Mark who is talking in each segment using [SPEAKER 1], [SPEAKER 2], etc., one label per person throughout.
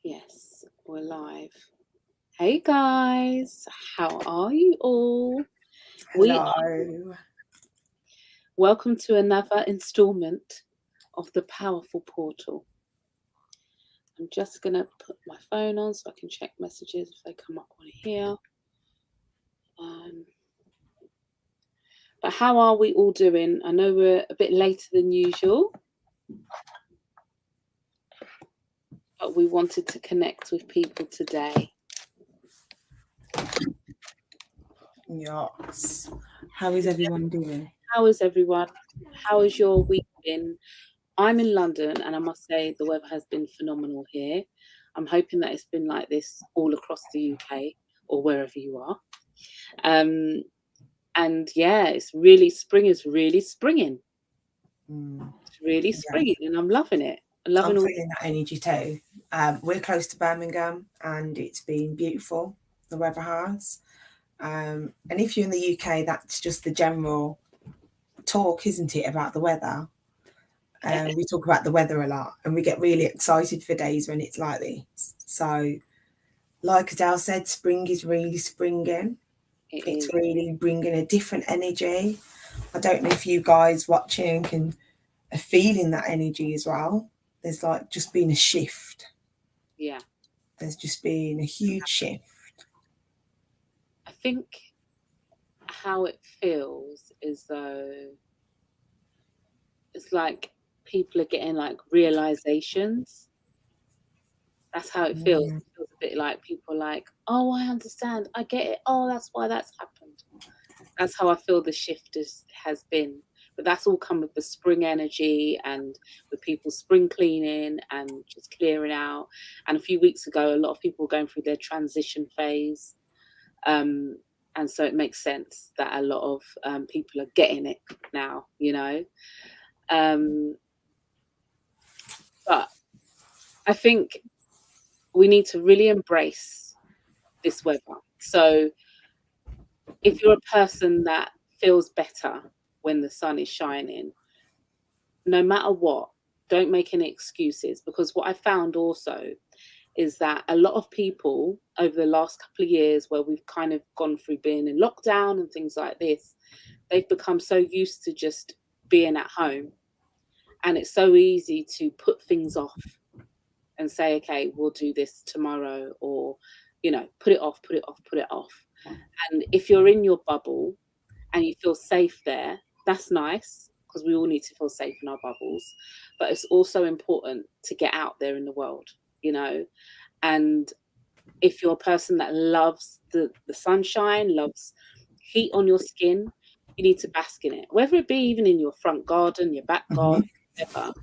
[SPEAKER 1] Yes, we're live. Hey guys, how are you all?
[SPEAKER 2] Hello.
[SPEAKER 1] Welcome to another installment of the Powerful Portal. I'm just gonna put my phone on so I can check messages if they come up on here. But how are we all doing? I know we're a bit later than usual, but we wanted to connect with people today.
[SPEAKER 2] Yes. How is everyone doing?
[SPEAKER 1] How is everyone? How has your week been? I'm in London, and I must say the weather has been phenomenal here. I'm hoping that it's been like this all across the UK or wherever you are. And yeah, spring is really springing. It's really springing, and I'm loving it. I'm loving
[SPEAKER 2] I'm
[SPEAKER 1] all.
[SPEAKER 2] feeling that energy too. We're close to Birmingham and it's been beautiful. The weather has. And if you're in the UK, that's just the general talk, isn't it, about the weather? We talk about the weather a lot and we get really excited for days when it's like this. So, like Adele said, spring is really springing.
[SPEAKER 1] It
[SPEAKER 2] It's
[SPEAKER 1] is.
[SPEAKER 2] really bringing a different energy. I don't know if you guys watching can are feeling that energy as well. There's like just been a shift.
[SPEAKER 1] Yeah.
[SPEAKER 2] There's just been a huge shift.
[SPEAKER 1] I think how it feels is though it's like people are getting like realizations. That's how it feels. It feels a bit like people are like, oh, I understand. I get it. Oh, that's why that's happened. That's how I feel the shift has been. But that's all come with the spring energy and with people spring cleaning and just clearing out. And a few weeks ago, a lot of people were going through their transition phase. And so it makes sense that a lot of people are getting it now, you know. But I think we need to really embrace this weather. So if you're a person that feels better when the sun is shining, no matter what, don't make any excuses, because what I found also is that a lot of people over the last couple of years where we've kind of gone through being in lockdown and things like this, they've become so used to just being at home, and it's so easy to put things off and say, okay, we'll do this tomorrow, or put it off, put it off, put it off. And if you're in your bubble and you feel safe there, that's nice, because we all need to feel safe in our bubbles. But it's also important to get out there in the world, you know. And if you're a person that loves the sunshine, loves heat on your skin, you need to bask in it, whether it be even in your front garden, your back garden, whatever.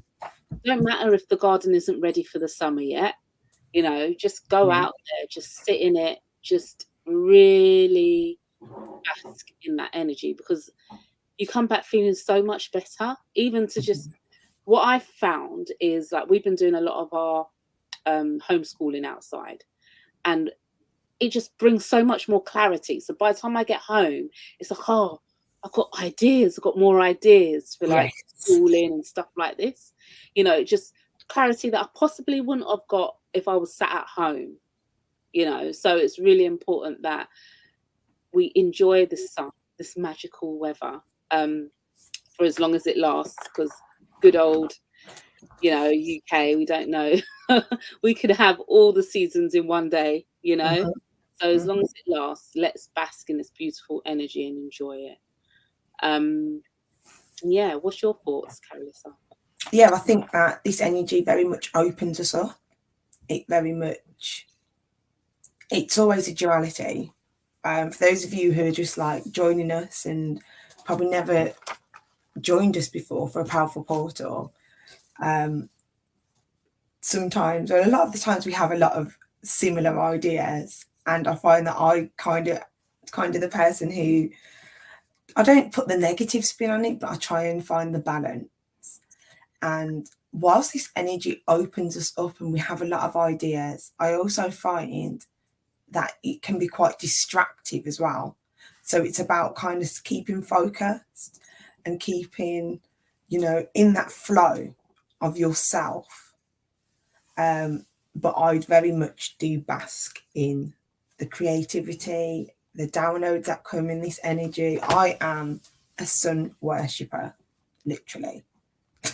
[SPEAKER 1] It don't matter if the garden isn't ready for the summer yet, just go out there, just sit in it, just really bask in that energy, because you come back feeling so much better. Even to just, what I found is like we've been doing a lot of our homeschooling outside, and it just brings so much more clarity. So by the time I get home, it's like, oh, I've got ideas, I've got more ideas for like schooling and stuff like this. Just clarity that I possibly wouldn't have got if I was sat at home. So it's really important that we enjoy the sun, this magical weather, for as long as it lasts, because good old, UK, we don't know. We could have all the seasons in one day, So as long as it lasts, let's bask in this beautiful energy and enjoy it. Yeah, what's your thoughts, Caralisa?
[SPEAKER 2] Yeah, I think that this energy very much opens us up. It's always a duality. For those of you who are just like joining us and probably never joined us before for a powerful portal, sometimes, or a lot of the times, we have a lot of similar ideas, and I find that I kind of the person who, I don't put the negative spin on it, but I try and find the balance. And whilst this energy opens us up and we have a lot of ideas, I also find that it can be quite distractive as well. So it's about kind of keeping focused and keeping in that flow of yourself. But I'd very much do bask in the creativity, the downloads that come in this energy. I am a sun worshipper, literally.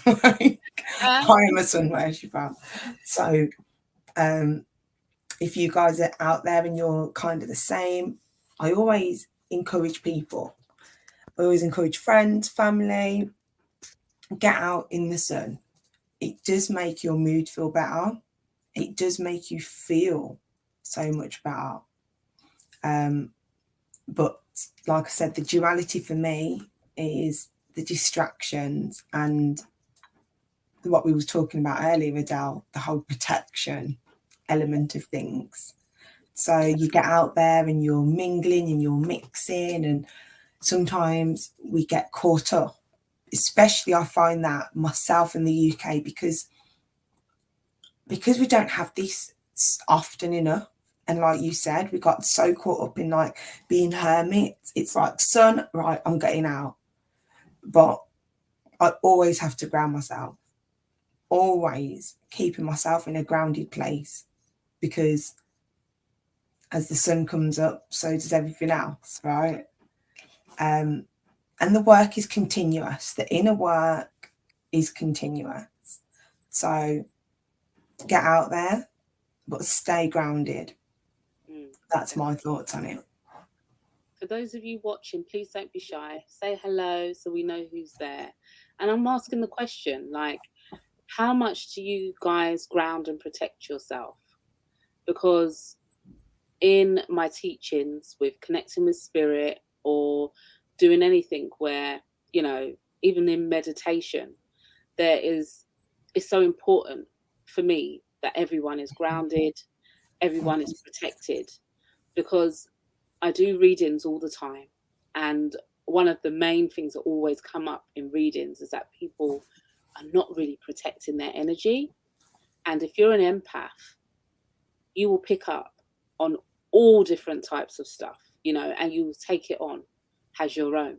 [SPEAKER 2] I am a sun worshipper. So if you guys are out there and you're kind of the same, I always encourage people. I always encourage friends, family, get out in the sun. It does make your mood feel better. It does make you feel so much better. But like I said, the duality for me is the distractions and what we were talking about earlier, Adele, the whole protection element of things. So you get out there and you're mingling and you're mixing, and sometimes we get caught up, especially I find that myself in the UK, because we don't have this often enough. And like you said, we got so caught up in like being hermits. It's like, sun, right, I'm getting out. But I always have to ground myself, always keeping myself in a grounded place, because as the sun comes up, so does everything else, right? And the work is continuous. The inner work is continuous. So get out there, but stay grounded. That's my thoughts on it.
[SPEAKER 1] For those of you watching, please don't be shy. Say hello so we know who's there. And I'm asking the question, like, how much do you guys ground and protect yourself? Because in my teachings with connecting with spirit or doing anything where, even in meditation, it's so important for me that everyone is grounded, everyone is protected, because I do readings all the time. And one of the main things that always come up in readings is that people are not really protecting their energy. And if you're an empath, you will pick up on all different types of stuff, and you will take it on as your own,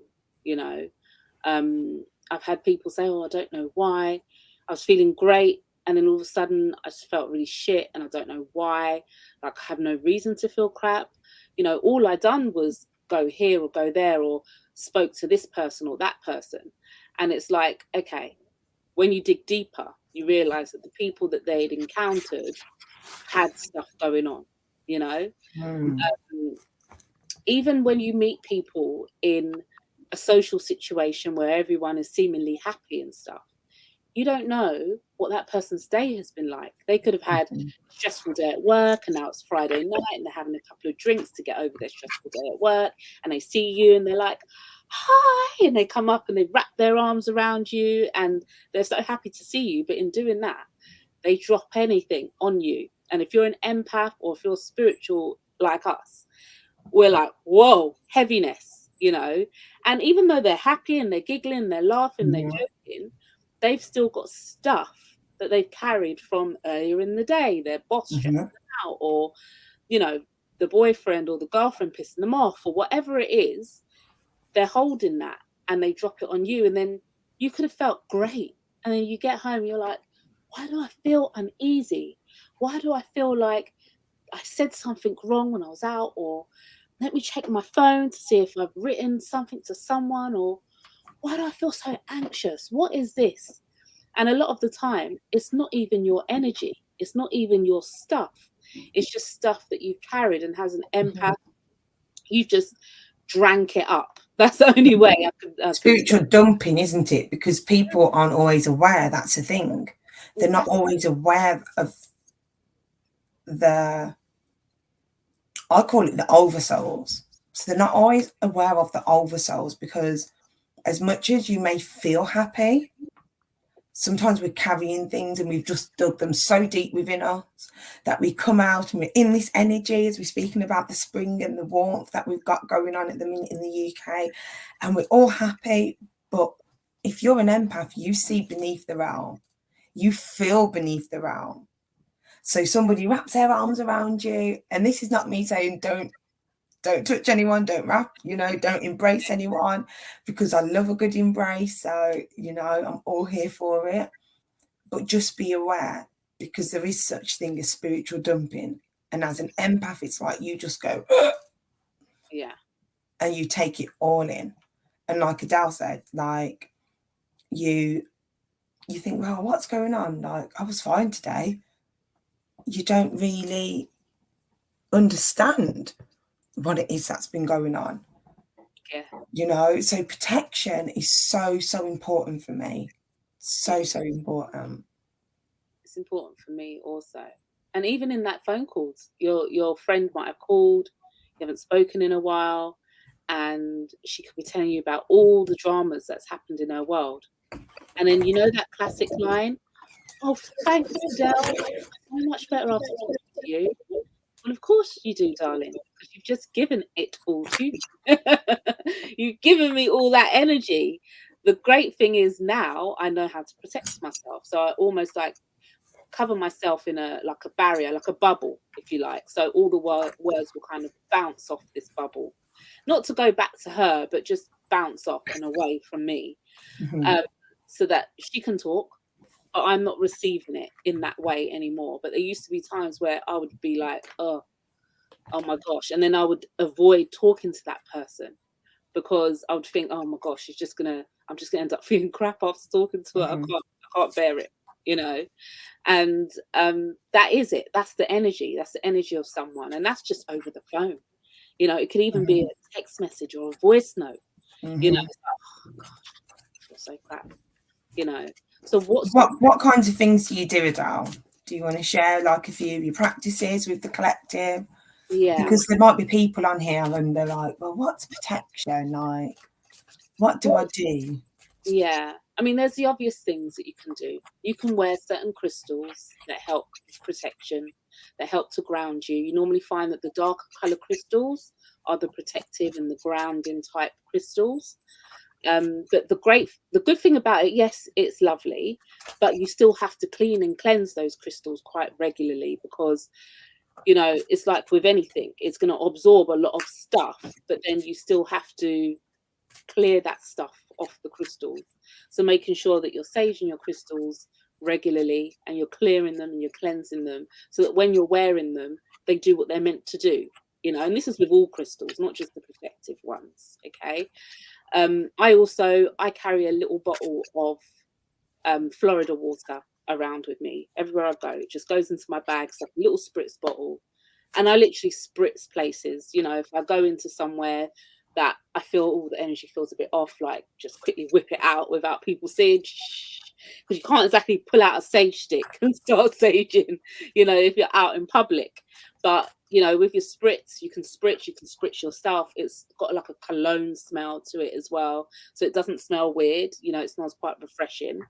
[SPEAKER 1] I've had people say, oh, I don't know why. I was feeling great, and then all of a sudden I just felt really shit, and I don't know why. Like, I have no reason to feel crap. All I done was go here or go there or spoke to this person or that person. And it's like, okay, when you dig deeper, you realize that the people that they had encountered had stuff going on, even when you meet people in a social situation where everyone is seemingly happy and stuff, you don't know what that person's day has been like. They could have had a stressful day at work, and now it's Friday night and they're having a couple of drinks to get over their stressful day at work, and they see you and they're like, hi, and they come up and they wrap their arms around you and they're so happy to see you. But in doing that, they drop anything on you. And if you're an empath or if you're spiritual like us, we're like, whoa, heaviness, and even though they're happy and they're giggling, they're laughing, they're joking, they've still got stuff that they've carried from earlier in the day. Their boss stressing them out, or, the boyfriend or the girlfriend pissing them off, or whatever it is. They're holding that and they drop it on you. And then you could have felt great. And then you get home, you're like, why do I feel uneasy? Why do I feel like I said something wrong when I was out? Or let me check my phone to see if I've written something to someone. Or why do I feel so anxious? What is this? And a lot of the time, it's not even your energy. It's not even your stuff. It's just stuff that you've carried, and has an empath. You've just drank it up. That's the only way I could
[SPEAKER 2] spiritual dumping, isn't it? Because people aren't always aware. That's the thing. They're not always aware of I call it the oversouls. So they're not always aware of the oversouls, because as much as you may feel happy, sometimes we're carrying things and we've just dug them so deep within us that we come out and we're in this energy, as we're speaking about the spring and the warmth that we've got going on at the minute in the UK, and we're all happy. But if you're an empath, you see beneath the realm, you feel beneath the realm. So somebody wraps their arms around you, and this is not me saying don't don't touch anyone, don't wrap, don't embrace anyone, because I love a good embrace. So, I'm all here for it. But just be aware, because there is such thing as spiritual dumping. And as an empath, it's like you just go,
[SPEAKER 1] Yeah.
[SPEAKER 2] and you take it all in. And like Adele said, like you think, well, what's going on? Like, I was fine today. You don't really understand what it is that's been going on.
[SPEAKER 1] Yeah.
[SPEAKER 2] So protection is so important for me. So important.
[SPEAKER 1] It's important for me also. And even in that phone calls, your friend might have called, you haven't spoken in a while, and she could be telling you about all the dramas that's happened in her world. And then that classic line, "Oh, thanks, Adele. So much better after talking to you." Well, of course you do, darling, because you've just given it all to me. You've given me all that energy. The great thing is now I know how to protect myself. So I almost like cover myself in a barrier, like a bubble, if you like. So all the words will kind of bounce off this bubble, not to go back to her, but just bounce off and away from me,
[SPEAKER 2] Mm-hmm.
[SPEAKER 1] so that she can talk, but I'm not receiving it in that way anymore. But there used to be times where I would be like, oh my gosh, and then I would avoid talking to that person because I would think, oh my gosh, I'm just gonna end up feeling crap after talking to her.
[SPEAKER 2] Mm-hmm.
[SPEAKER 1] I can't bear it, and that is it. That's the energy. That's the energy of someone, and that's just over the phone. It could even be
[SPEAKER 2] Mm-hmm.
[SPEAKER 1] a text message or a voice note.
[SPEAKER 2] Mm-hmm.
[SPEAKER 1] It's like, oh gosh, I feel so crap. So what sort of
[SPEAKER 2] What kinds of things do you do, Adele? Do you want to share like a few of your practices with the collective?
[SPEAKER 1] yeah.
[SPEAKER 2] Because there might be people on here and they're like, well, what's protection? Like, what do I do?
[SPEAKER 1] Yeah. I mean, there's the obvious things that you can do. You can wear certain crystals that help with protection, that help to ground you. You normally find that the darker color crystals are the protective and the grounding type crystals. But the good thing about it, yes, it's lovely, but you still have to clean and cleanse those crystals quite regularly because it's like with anything, it's going to absorb a lot of stuff, but then you still have to clear that stuff off the crystals. So making sure that you're saging your crystals regularly and you're clearing them and you're cleansing them so that when you're wearing them, they do what they're meant to do. And this is with all crystals, not just the protective ones. Okay. I carry a little bottle of Florida water around with me everywhere I go. It just goes into my bag. It's like a little spritz bottle, and I literally spritz places. If I go into somewhere that I feel all the energy feels a bit off, like just quickly whip it out without people seeing, because you can't exactly pull out a sage stick and start saging, if you're out in public. But with your spritz, you can spritz your stuff. It's got like a cologne smell to it as well, so it doesn't smell weird. It smells quite refreshing.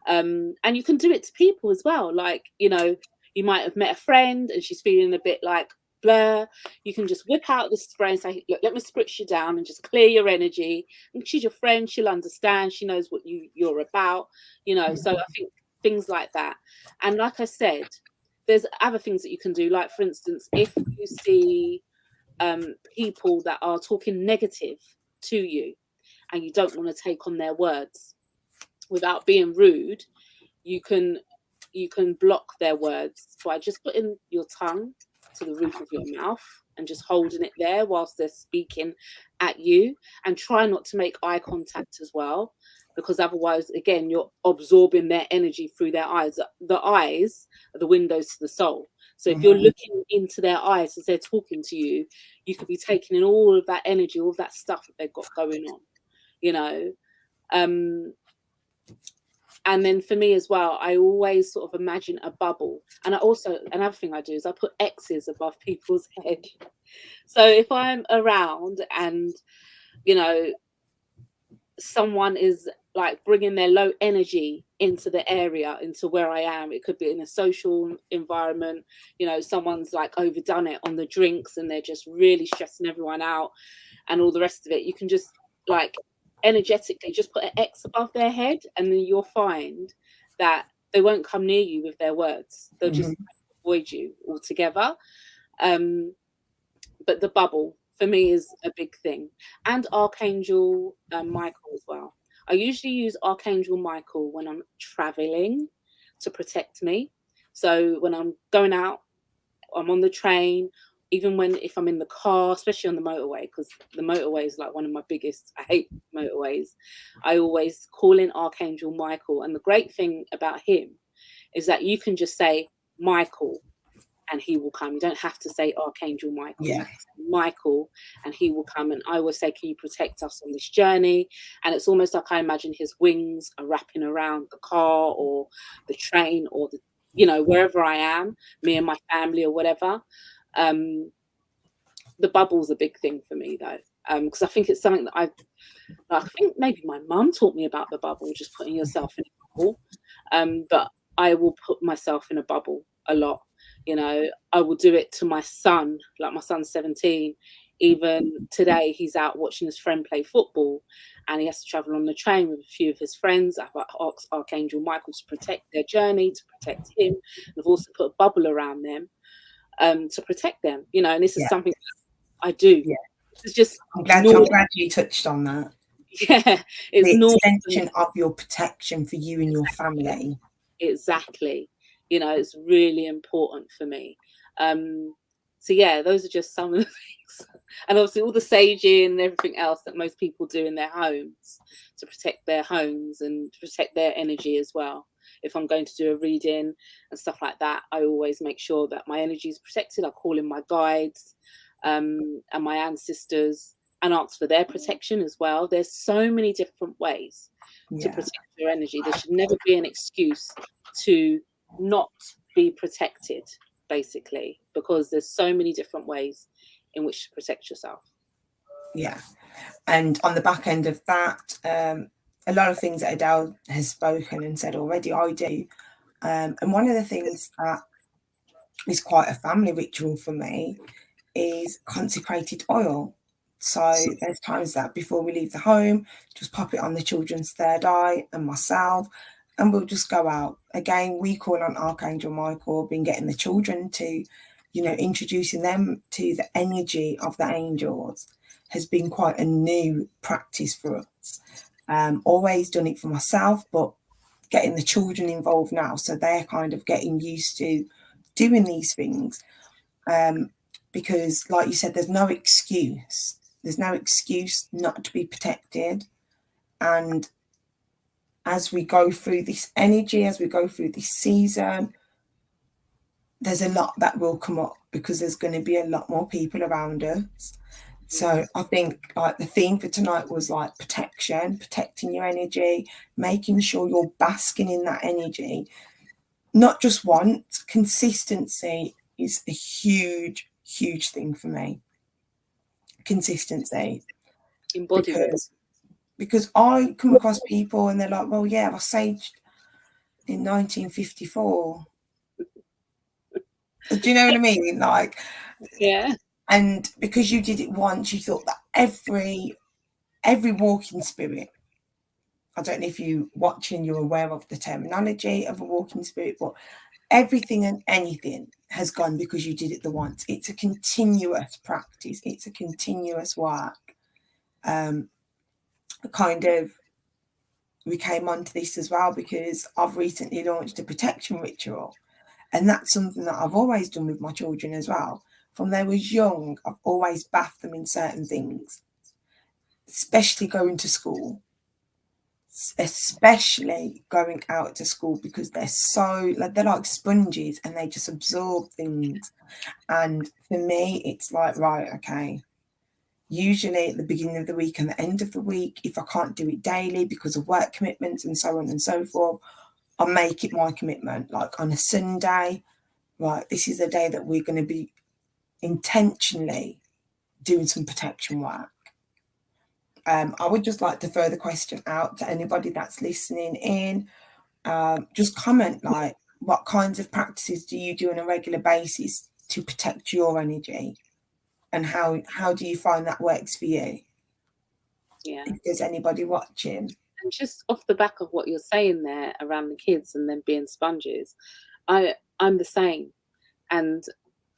[SPEAKER 1] And you can do it to people as well. Like, you might have met a friend and she's feeling a bit like blur. You can just whip out the spray and say, look, let me spritz you down and just clear your energy. And she's your friend. She'll understand. She knows what you're about, So I think things like that. And like I said, there's other things that you can do. Like, for instance, if you see people that are talking negative to you and you don't want to take on their words, without being rude, you can block their words by just putting your tongue to the roof of your mouth and just holding it there whilst they're speaking at you, and try not to make eye contact as well, because otherwise, again, you're absorbing their energy through their eyes. The eyes are the windows to the soul. So if you're looking into their eyes as they're talking to you, you could be taking in all of that energy, all of that stuff that they've got going on. And then for me as well, I always sort of imagine a bubble. And another thing I do is I put X's above people's head. So if I'm around and, someone is like bringing their low energy into the area, into where I am, it could be in a social environment, someone's like overdone it on the drinks and they're just really stressing everyone out and all the rest of it. You can just like energetically just put an X above their head, and then you'll find that they won't come near you with their words. They'll just avoid you altogether. But the bubble for me is a big thing, and Archangel Michael as well. I usually use Archangel Michael when I'm traveling to protect me. So when I'm going out, I'm on the train, even when if I'm in the car, especially on the motorway, because the motorway is like one of my biggest. I hate motorways. I always call in Archangel Michael, and the great thing about him is that you can just say Michael and he will come. You don't have to say Archangel Michael. You
[SPEAKER 2] Yeah.
[SPEAKER 1] can say Michael and he will come. And I always say, can you protect us on this journey? And it's almost like I imagine his wings are wrapping around the car or the train or the, wherever I am, me and my family or whatever. The bubble's a big thing for me though. Because I think it's something that I think maybe my mum taught me about the bubble, just putting yourself in a bubble. But I will put myself in a bubble a lot. I will do it to my son, like my son's 17. Even today, he's out watching his friend play football and he has to travel on the train with a few of his friends. I've asked Archangel Michael to protect their journey, to protect him. And I've also put a bubble around them to protect them, and this is
[SPEAKER 2] Yeah.
[SPEAKER 1] something that I do.
[SPEAKER 2] Yeah.
[SPEAKER 1] It's just
[SPEAKER 2] I'm
[SPEAKER 1] normal.
[SPEAKER 2] glad you touched on that.
[SPEAKER 1] Yeah, it's
[SPEAKER 2] The
[SPEAKER 1] normal.
[SPEAKER 2] extension of your protection for you and your family.
[SPEAKER 1] Exactly. It's really important for me. So yeah, those are just some of the things. And obviously all the saging and everything else that most people do in their homes to protect their homes and protect their energy as well. If I'm going to do a reading and stuff like that, I always make sure that my energy is protected. I call in my guides and my ancestors and ask for their protection as well. There's so many different ways to protect your energy. There should never be an excuse to not be protected, basically, because there's so many different ways in which to protect yourself.
[SPEAKER 2] Yeah. And on the back end of that, a lot of things that Adele has spoken and said already, I do. And one of the things that is quite a family ritual for me is consecrated oil. So there's times that before we leave the home, just pop it on the children's third eye and myself, and we'll just go out. Again, we call on Archangel Michael, been getting the children to, introducing them to the energy of the angels has been quite a new practice for us. Always done it for myself, but getting the children involved now, so they're kind of getting used to doing these things. Because like you said, there's no excuse. There's no excuse not to be protected. And as we go through this energy, as we go through this season, there's a lot that will come up because there's going to be a lot more people around us. So I think like the theme for tonight was like protection, protecting your energy, making sure you're basking in that energy. Not just once, consistency is a huge, huge thing for me. Consistency.
[SPEAKER 1] Embodiment.
[SPEAKER 2] Because I come across people and they're like, well, yeah, I saged in 1954. Do you know what I mean? Like,
[SPEAKER 1] Yeah.
[SPEAKER 2] and because you did it once, you thought that every walking spirit, I don't know if you watching, you're aware of the terminology of a walking spirit, but everything and anything has gone because you did it the once. It's a continuous practice. It's a continuous work. Kind of, we came onto this as well because I've recently launched a protection ritual, and that's something that I've always done with my children as well. From they was young, I've always bathed them in certain things, especially going to school. Especially going out to school because they're so like they're like sponges and they just absorb things. And for me, it's like, right, okay. Usually at the beginning of the week and the end of the week, if I can't do it daily because of work commitments and so on and so forth, I make it my commitment. Like on a Sunday, right, this is the day that we're going to be intentionally doing some protection work. I would just like to throw the question out to anybody that's listening in. Just comment like, what kinds of practices do you do on a regular basis to protect your energy? And how do you find that works for you?
[SPEAKER 1] Yeah.
[SPEAKER 2] If there's anybody watching.
[SPEAKER 1] And just off the back of what you're saying there around the kids and them being sponges, I'm the same. And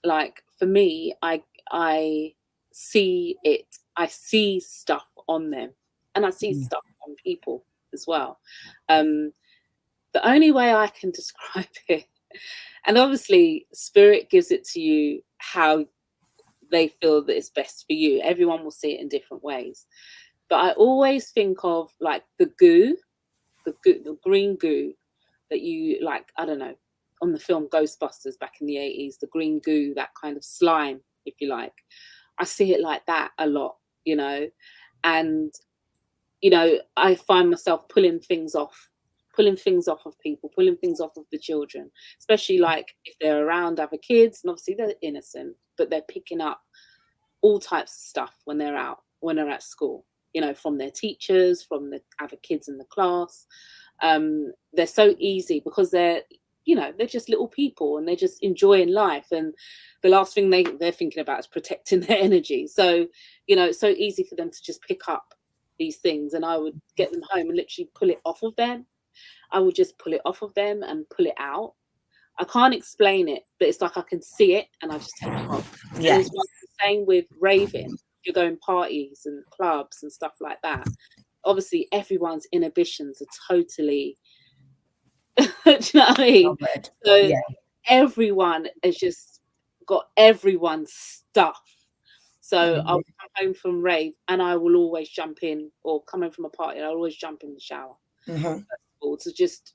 [SPEAKER 1] like for me, I see it. I see stuff on them, and I see
[SPEAKER 2] Mm.
[SPEAKER 1] stuff on people as well. The only way I can describe it, and obviously spirit gives it to you how they feel that it's best for you. Everyone will see it in different ways. But I always think of like the goo, the green goo that you like, I don't know, on the film Ghostbusters back in the 80s, the green goo, that kind of slime, if you like. I see it like that a lot, you know, and, you know, I find myself pulling things off of people, pulling things off of the children, especially like if they're around other kids, and obviously they're innocent, but they're picking up all types of stuff when they're out, when they're at school, you know, from their teachers, from the other kids in the class. They're so easy because they're, you know, they're just little people and they're just enjoying life. And the last thing they're thinking about is protecting their energy. So, you know, it's so easy for them to just pick up these things. And I would get them home and literally pull it off of them. I would just pull it off of them and pull it out. I can't explain it, but it's like I can see it and I just take it off. And
[SPEAKER 2] Yeah.
[SPEAKER 1] it's like the same with raving. You're going parties and clubs and stuff like that. Obviously, everyone's inhibitions are totally, do you know what I mean? So
[SPEAKER 2] Yeah.
[SPEAKER 1] everyone has just got everyone's stuff. So I'll come home from rave and I will always jump in, or come home from a party, I'll always jump in the shower. To just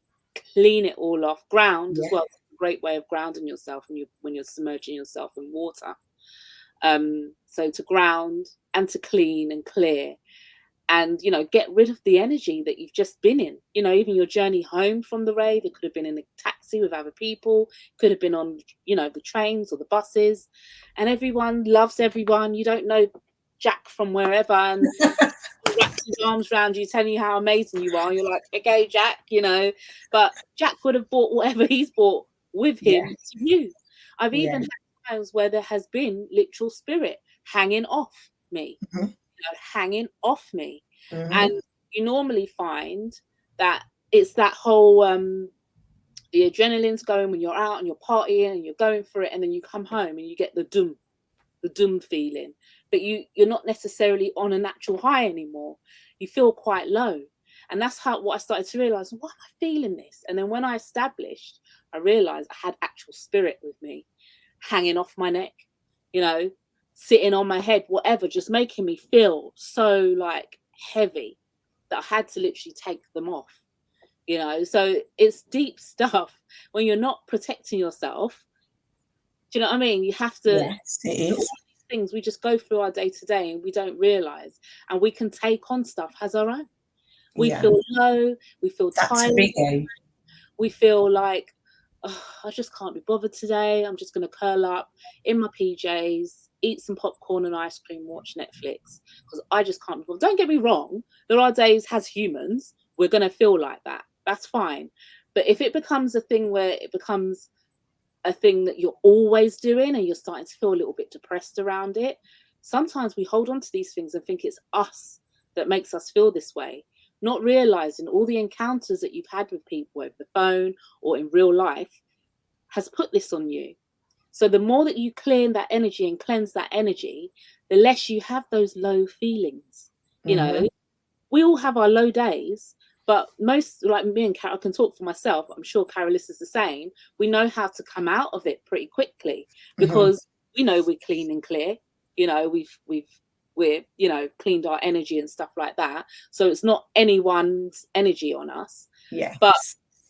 [SPEAKER 1] clean it all off. Ground as well. It's a great way of grounding yourself when you're submerging yourself in water. So to ground and to clean and clear, and, you know, get rid of the energy that you've just been in. You know, even your journey home from the rave, it could have been in a taxi with other people, could have been on, you know, the trains or the buses, and everyone loves everyone. You don't know Jack from wherever, and he wraps his arms around you, telling you how amazing you are. You're like, okay, Jack, you know, but Jack would have bought whatever he's bought with him to you. I've even had times where there has been literal spirit hanging off me, hanging off me. And you normally find that it's that whole the adrenaline's going when you're out and you're partying and you're going for it, and then you come home and you get the doom feeling, but you're not necessarily on a natural high anymore. You feel quite low. And that's what I started to realize. Why am I feeling this? And then when I established, I realized I had actual spirit with me hanging off my neck, you know, sitting on my head, whatever, just making me feel so like heavy that I had to literally take them off, you know. So it's deep stuff when you're not protecting yourself. Do you know what I mean? You have to.
[SPEAKER 2] Yes, it is.
[SPEAKER 1] All these things we just go through our day to day and we don't realize, and we can take on stuff as our own. We feel low, we feel tired, we feel like, oh, I just can't be bothered today. I'm just going to curl up in my PJs, eat some popcorn and ice cream, watch Netflix, because I just can't be bothered. Don't get me wrong. There are days as humans, we're going to feel like that. That's fine. But if it becomes a thing where it becomes a thing that you're always doing and you're starting to feel a little bit depressed around it, sometimes we hold on to these things and think it's us that makes us feel this way, not realizing all the encounters that you've had with people over the phone or in real life has put this on you. So the more that you clean that energy and cleanse that energy, the less you have those low feelings. You know, we all have our low days, but most, like me and Carol, I can talk for myself, I'm sure Carolisa's the same. We know how to come out of it pretty quickly because we know we're clean and clear. You know, we're, you know, cleaned our energy and stuff like that. So it's not anyone's energy on us.
[SPEAKER 2] Yeah.
[SPEAKER 1] But,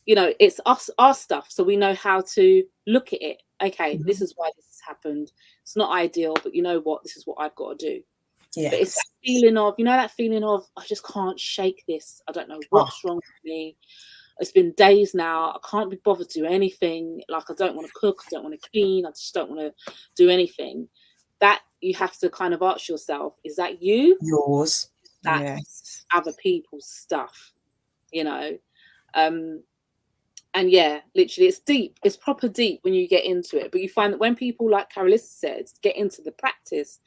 [SPEAKER 1] you know, it's our stuff. So we know how to look at it. Okay, this is why this has happened. It's not ideal, but you know what? This is what I've got to do.
[SPEAKER 2] Yeah.
[SPEAKER 1] But it's that feeling of, you know, that feeling of, I just can't shake this. I don't know what's wrong with me. It's been days now. I can't be bothered to do anything. Like, I don't want to cook. I don't want to clean. I just don't want to do anything. That you have to kind of ask yourself, is that you?
[SPEAKER 2] Yours.
[SPEAKER 1] That's other people's stuff, you know? And yeah, literally, it's deep. It's proper deep when you get into it. But you find that when people, like Carolisa said, get into the practice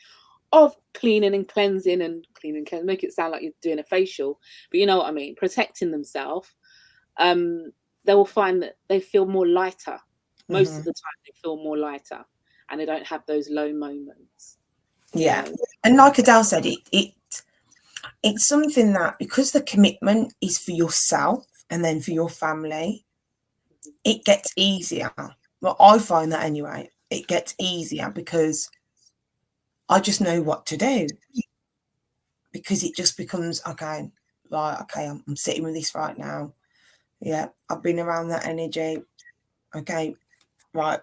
[SPEAKER 1] of cleaning and cleansing make it sound like you're doing a facial, but you know what I mean, protecting themselves, they will find that they feel more lighter. Most of the time they feel more lighter and they don't have those low moments. you
[SPEAKER 2] Yeah.
[SPEAKER 1] know.
[SPEAKER 2] And like Adele said, it's something that, because the commitment is for yourself and then for your family, it gets easier. Well, I find that anyway. It gets easier because I just know what to do, because it just becomes okay. Right, okay, I'm sitting with this right now. Yeah, I've been around that energy. Okay, right,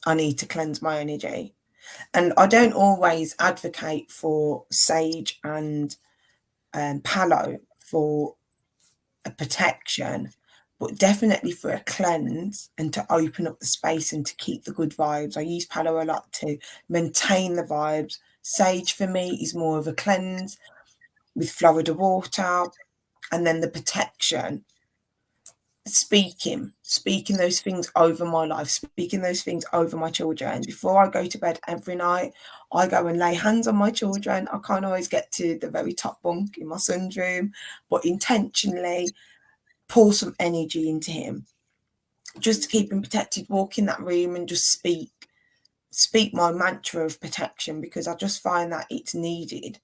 [SPEAKER 2] I need to cleanse my energy. And I don't always advocate for sage and palo for a protection, but definitely for a cleanse and to open up the space and to keep the good vibes. I use palo a lot to maintain the vibes. Sage for me is more of a cleanse with Florida water, and then the protection, speaking those things over my life, speaking those things over my children. Before I go to bed every night, I go and lay hands on my children. I can't always get to the very top bunk in my son's room, but intentionally pour some energy into him just to keep him protected. Walk in that room and just speak my mantra of protection, because I just find that it's needed.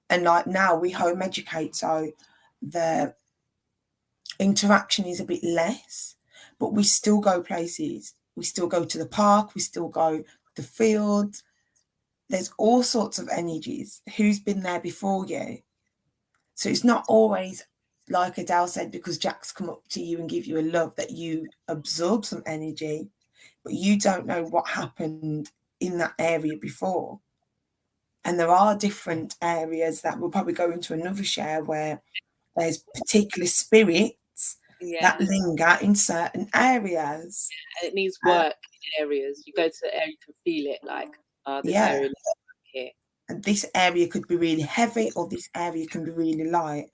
[SPEAKER 2] And like now we home educate, so the interaction is a bit less, but we still go places. We still go to the park, we still go to the field. There's all sorts of energies. Who's been there before you? So it's not always, like Adele said, because Jack's come up to you and give you a love that you absorb some energy, but you don't know what happened in that area before. And there are different areas that we'll probably go into another share where there's particular spirits that
[SPEAKER 1] Yeah,
[SPEAKER 2] linger in certain areas.
[SPEAKER 1] and it needs
[SPEAKER 2] Uh,
[SPEAKER 1] work in areas. You go to the area, you can feel it, like, oh, this
[SPEAKER 2] yeah,
[SPEAKER 1] area needs work here.
[SPEAKER 2] and this area could be really heavy, or this area can be really light.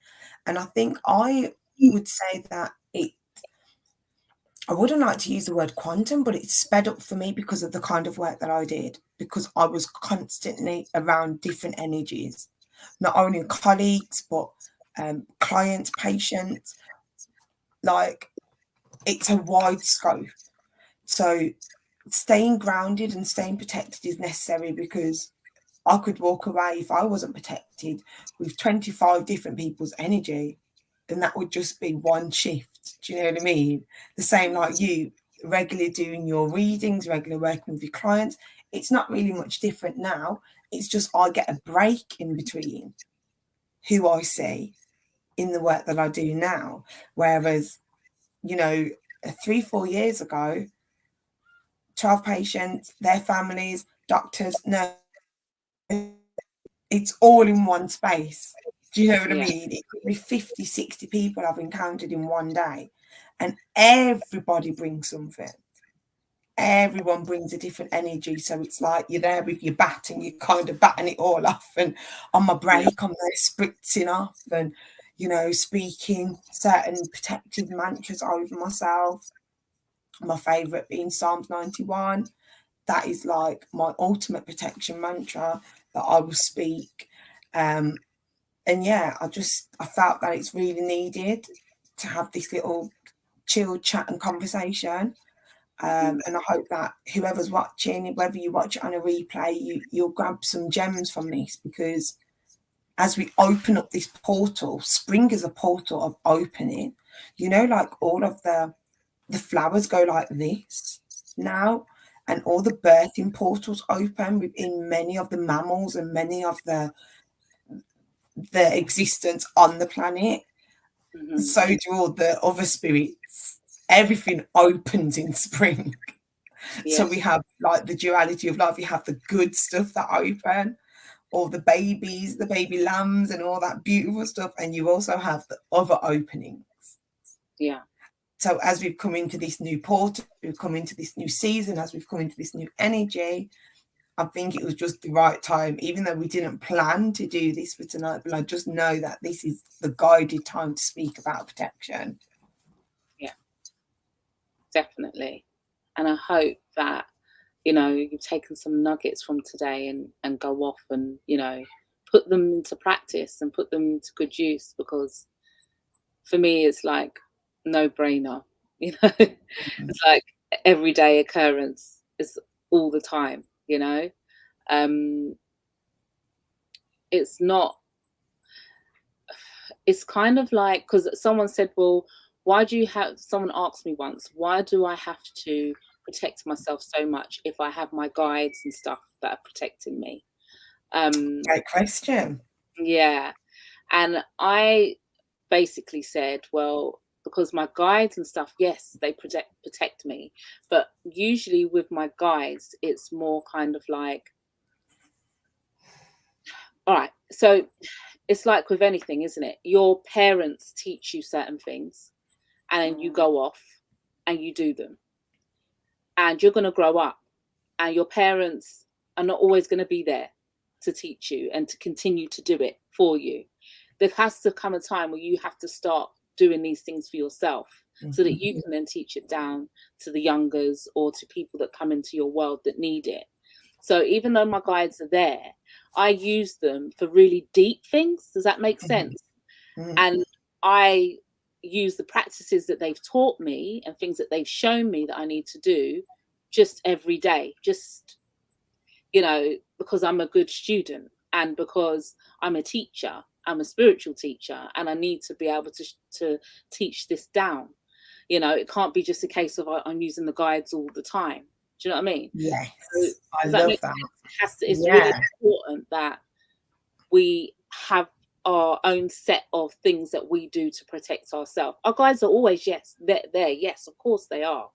[SPEAKER 2] And I think I would say that I wouldn't like to use the word quantum, but it's sped up for me because of the kind of work that I did, because I was constantly around different energies, not only colleagues, but clients, patients. Like, it's a wide scope. So staying grounded and staying protected is necessary, because I could walk away if I wasn't protected with 25 different people's energy, then that would just be one shift. Do you know what I mean? The same like you, regularly doing your readings, regularly working with your clients. It's not really much different now. It's just I get a break in between who I see in the work that I do now. Whereas, 3-4 years ago, 12 patients, their families, doctors, nurses, it's all in one space. Do you know what I
[SPEAKER 1] Yeah,
[SPEAKER 2] mean? It could be 50, 60 people I've encountered in one day, and everybody brings something. Everyone brings a different energy. So it's like you're there with your bat and you're kind of batting it all off. And on my
[SPEAKER 1] yeah,
[SPEAKER 2] break, I'm there spritzing off and, speaking certain protective mantras over myself. My favourite being Psalms 91. That is like my ultimate protection mantra that I will speak. And yeah, I felt that it's really needed to have this little chilled chat and conversation. And I hope that whoever's watching, whether you watch it on a replay, you'll grab some gems from this, because as we open up this portal, spring is a portal of opening. Like all of the flowers go like this now, and all the birthing portals open within many of the mammals and many of the existence on the planet.
[SPEAKER 1] mm-hmm.
[SPEAKER 2] So do all the other spirits. Everything opens in spring. So we
[SPEAKER 1] Yes,
[SPEAKER 2] have like the duality of life. We have the good stuff that open, all the babies, the baby lambs, and all that beautiful stuff. And you also have the other openings.
[SPEAKER 1] yeah,
[SPEAKER 2] So as we've come into this new portal, we've come into this new season, as we've come into this new energy, I think it was just the right time, even though we didn't plan to do this for tonight, but I just know that this is the guided time to speak about protection.
[SPEAKER 1] yeah, definitely. And I hope that, you've taken some nuggets from today and go off and, put them into practice and put them to good use, because for me, it's like no brainer,
[SPEAKER 2] Mhm.
[SPEAKER 1] it's like everyday occurrence. It's all the time. Um, it's not, it's kind of like, because someone said, well, why do you have, someone asked me once, why do I have to protect myself so much if I have my guides and stuff that are protecting me?
[SPEAKER 2] Great question.
[SPEAKER 1] Yeah. And I basically said, well, because my guides and stuff, yes, they protect me, but usually with my guides, it's more kind of like, all right, so it's like with anything, isn't it? Your parents teach you certain things, and then you go off and you do them, and you're going to grow up, and your parents are not always going to be there to teach you and to continue to do it for you. There has to come a time where you have to start doing these things for yourself, so that you can then teach it down to the youngers or to people that come into your world that need it. So even though my guides are there, I use them for really deep things. Does that make sense? And I use the practices that they've taught me and things that they've shown me that I need to do just every day, just, you know, because I'm a good student and because I'm a teacher, I'm a spiritual teacher, and I need to be able to teach this down. You know, it can't be just a case of I'm using the guides all the time. Do you know what I mean?
[SPEAKER 2] Yes,
[SPEAKER 1] So,
[SPEAKER 2] I
[SPEAKER 1] does that
[SPEAKER 2] love
[SPEAKER 1] make
[SPEAKER 2] that.
[SPEAKER 1] sense? It's really important that we have our own set of things that we do to protect ourselves. Our guides are always, yes, they're there. Yes, of course they are.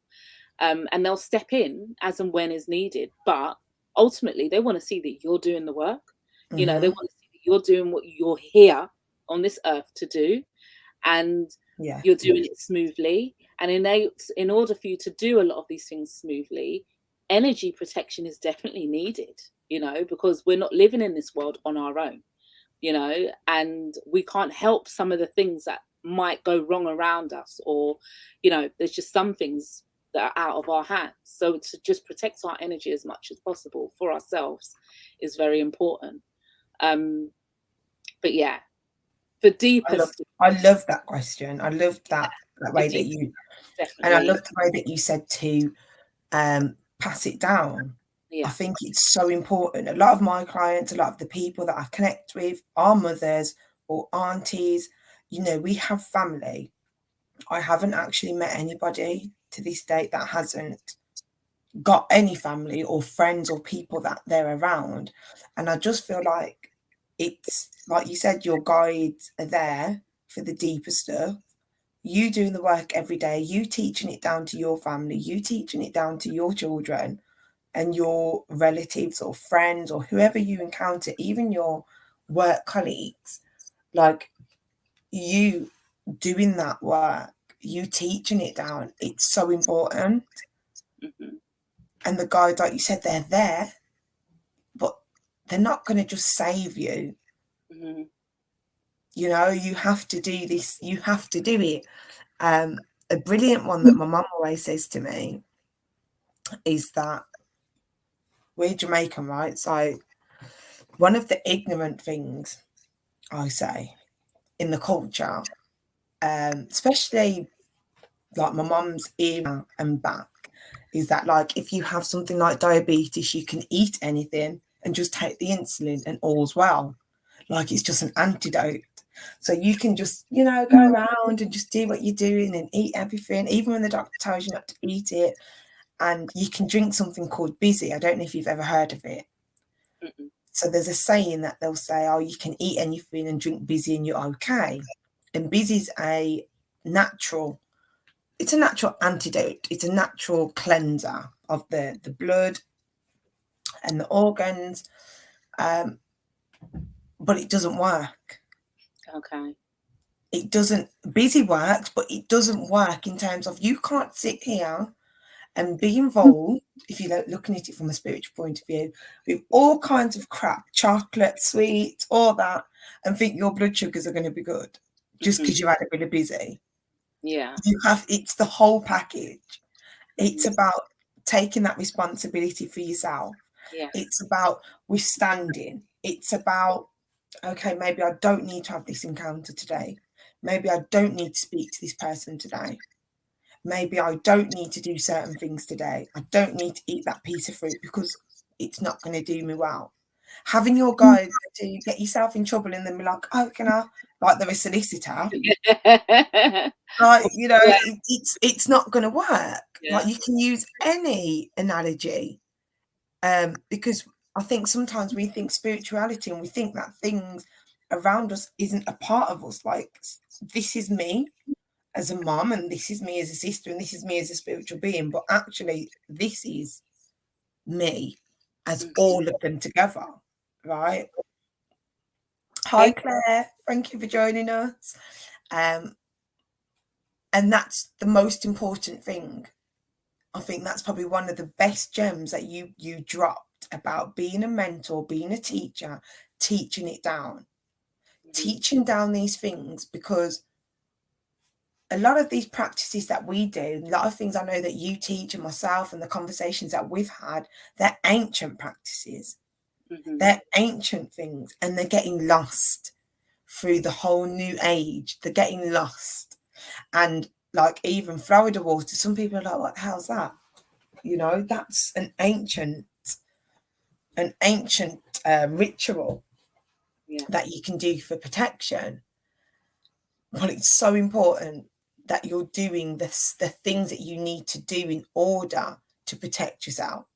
[SPEAKER 1] And they'll step in as and when is needed. But ultimately, they want to see that you're doing the work. You know, they want to see that you're doing what you're here on this earth to do, and you're doing it smoothly. And in order for you to do a lot of these things smoothly, energy protection is definitely needed, you know, because we're not living in this world on our own, you know, and we can't help some of the things that might go wrong around us, or, you know, there's just some things that are out of our hands. So to just protect our energy as much as possible for ourselves is very important. But yeah, the deepest.
[SPEAKER 2] I love that question. I love that way that
[SPEAKER 1] deepest,
[SPEAKER 2] you, and I
[SPEAKER 1] definitely.
[SPEAKER 2] love the way that you said to pass it down. I
[SPEAKER 1] Yeah.
[SPEAKER 2] think it's so important. A lot of my clients, a lot of the people that I connect with are mothers or aunties. You know, we have family. I haven't actually met anybody to this date that hasn't got any family or friends or people that they're around. And I just feel like it's like you said, your guides are there for the deeper stuff. You doing the work every day, you teaching it down to your family, you teaching it down to your children and your relatives or friends or whoever you encounter, even your work colleagues, like you doing that work, you teaching it down, it's so important. And the guides, like you said, they're there, but they're not going to just save you. You know, you have to do this, you have to do it. A brilliant one that my mum always says to me is that we're Jamaican, right? So one of the ignorant things I say in the culture, especially like my mum's era and back, is that like if you have something like diabetes, you can eat anything and just take the insulin and all's well. Like it's just an antidote. So you can just, you know, go around and just do what you're doing and eat everything, even when the doctor tells you not to eat it. And you can drink something called busy. I don't know if you've ever heard of it. So there's a saying that they'll say, oh, you can eat anything and drink busy and you're okay. And busy is it's a natural antidote. It's a natural cleanser of the blood and the organs. But it doesn't work.
[SPEAKER 1] Okay.
[SPEAKER 2] It doesn't, busy works, but it doesn't work in terms of you can't sit here and be involved, if you're looking at it from a spiritual point of view, with all kinds of crap, chocolate, sweets, all that, and think your blood sugars are going to be good just because you had a bit of busy.
[SPEAKER 1] Yeah.
[SPEAKER 2] It's the whole package. It's about taking that responsibility for yourself.
[SPEAKER 1] Yes.
[SPEAKER 2] It's about withstanding. It's about, okay, maybe I don't need to have this encounter today. Maybe I don't need to speak to this person today. Maybe I don't need to do certain things today. I don't need to eat that piece of fruit because it's not going to do me well. Having your guide to get yourself in trouble and then be like, oh, can I, like they're a solicitor. Like, you know,
[SPEAKER 1] Yeah,
[SPEAKER 2] it's not going to work.
[SPEAKER 1] yeah.
[SPEAKER 2] Like, you can use any analogy, because I think sometimes we think spirituality and we think that things around us isn't a part of us. Like, this is me as a mum, and this is me as a sister, and this is me as a spiritual being. But actually, this is me as all of them together, right? Hi,
[SPEAKER 1] Okay.
[SPEAKER 2] Claire. Thank you for joining us. And that's the most important thing. I think that's probably one of the best gems that you dropped about being a mentor, being a teacher, teaching it down, teaching down these things, because a lot of these practices that we do, a lot of things I know that you teach and myself and the conversations that we've had, they're ancient practices. They're ancient things, and they're getting lost through the whole new age. They're getting lost. And like, even Florida water, some people are like, what the hell's that? You know, that's an ancient ritual that you can do for protection. Well, it's so important that you're doing the things that you need to do in order to protect yourself.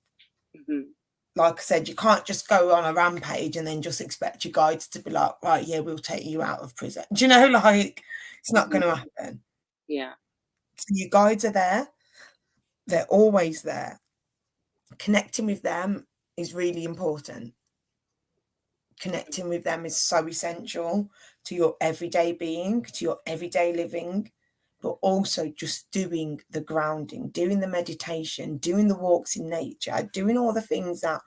[SPEAKER 2] Like I said, you can't just go on a rampage and then just expect your guides to be like, right, yeah, we'll take you out of prison. Do you know, like, it's not going to happen.
[SPEAKER 1] Yeah.
[SPEAKER 2] So your guides are there. They're always there. Connecting with them is really important. Connecting with them is so essential to your everyday being, to your everyday living, but also just doing the grounding, doing the meditation, doing the walks in nature, doing all the things that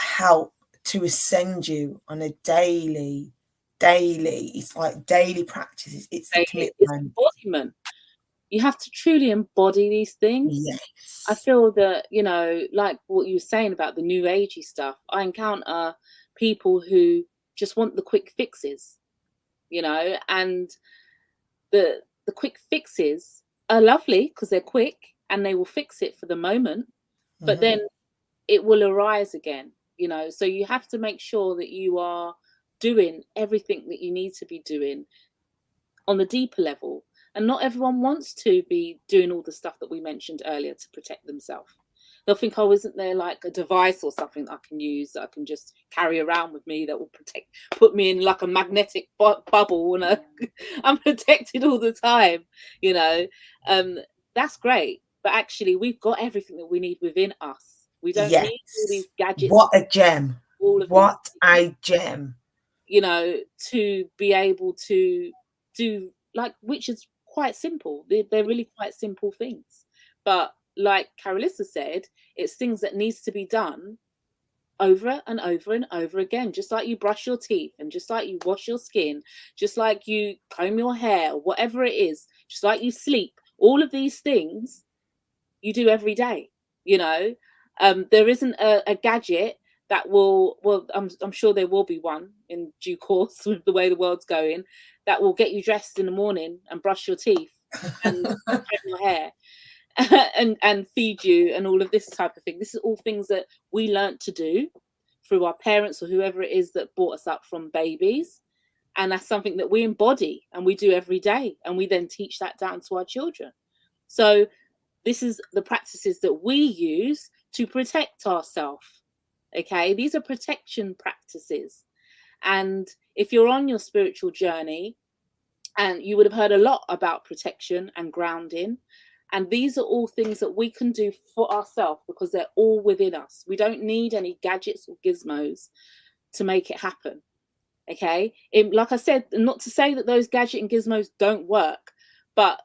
[SPEAKER 2] help to ascend you on a daily, it's like daily practices. It's the
[SPEAKER 1] It's
[SPEAKER 2] commitment.
[SPEAKER 1] embodiment. You have to truly embody these things.
[SPEAKER 2] Yes.
[SPEAKER 1] I feel that, you know, like what you were saying about the new agey stuff, I encounter people who just want the quick fixes, you know, and the quick fixes are lovely because they're quick and they will fix it for the moment, but then it will arise again, you know. So you have to make sure that you are doing everything that you need to be doing on the deeper level. And not everyone wants to be doing all the stuff that we mentioned earlier to protect themselves. They'll think, oh, isn't there like a device or something that I can use that I can just carry around with me that will put me in like a magnetic bubble and I'm protected all the time, you know. That's great. But actually, we've got everything that we need within us. We don't need all these
[SPEAKER 2] Yes.
[SPEAKER 1] gadgets.
[SPEAKER 2] What a gem.
[SPEAKER 1] All of these,
[SPEAKER 2] What a gem.
[SPEAKER 1] you know, to be able to do, like, which is quite simple. They're really quite simple things. But like Caralisa said, it's things that needs to be done over and over and over again, just like you brush your teeth and just like you wash your skin, just like you comb your hair, or whatever it is, just like you sleep. All of these things you do every day, you know. There isn't a gadget that will, well, I'm sure there will be one in due course with the way the world's going, that will get you dressed in the morning and brush your teeth and comb your hair and feed you and all of this type of thing. This is all things that we learnt to do through our parents or whoever it is that brought us up from babies. And that's something that we embody and we do every day. And we then teach that down to our children. So this is the practices that we use to protect ourselves. Okay, these are protection practices. And if you're on your spiritual journey, and you would have heard a lot about protection and grounding, and these are all things that we can do for ourselves because they're all within us. We don't need any gadgets or gizmos to make it happen. Okay, like I said, not to say that those gadget and gizmos don't work, but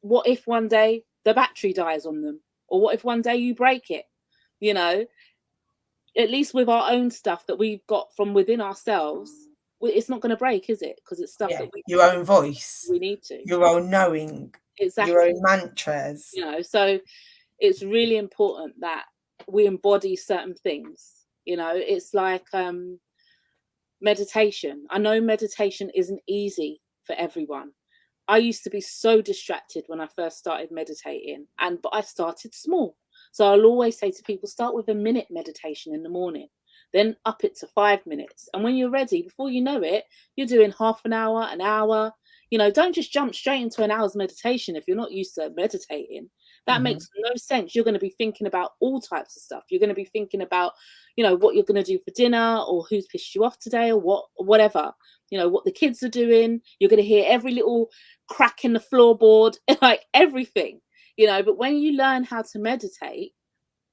[SPEAKER 1] what if one day the battery dies on them, or what if one day you break it? You know, at least with our own stuff that we've got from within ourselves, it's not going to break, is it? Because it's stuff that
[SPEAKER 2] your own voice,
[SPEAKER 1] we need to,
[SPEAKER 2] your own knowing,
[SPEAKER 1] exactly,
[SPEAKER 2] your own mantras,
[SPEAKER 1] you know. So it's really important that we embody certain things, you know. It's like meditation. I know meditation isn't easy for everyone. I used to be so distracted when I first started meditating, but I started small. So I'll always say to people, start with a minute meditation in the morning. then up it to 5 minutes. And when you're ready, before you know it, you're doing half an hour, an hour. Don't just jump straight into an hour's meditation if you're not used to meditating. That makes no sense. You're going to be thinking about all types of stuff. You're going to be thinking about, what you're going to do for dinner, or who's pissed you off today, or whatever, what the kids are doing. You're going to hear every little crack in the floorboard, like everything, but when you learn how to meditate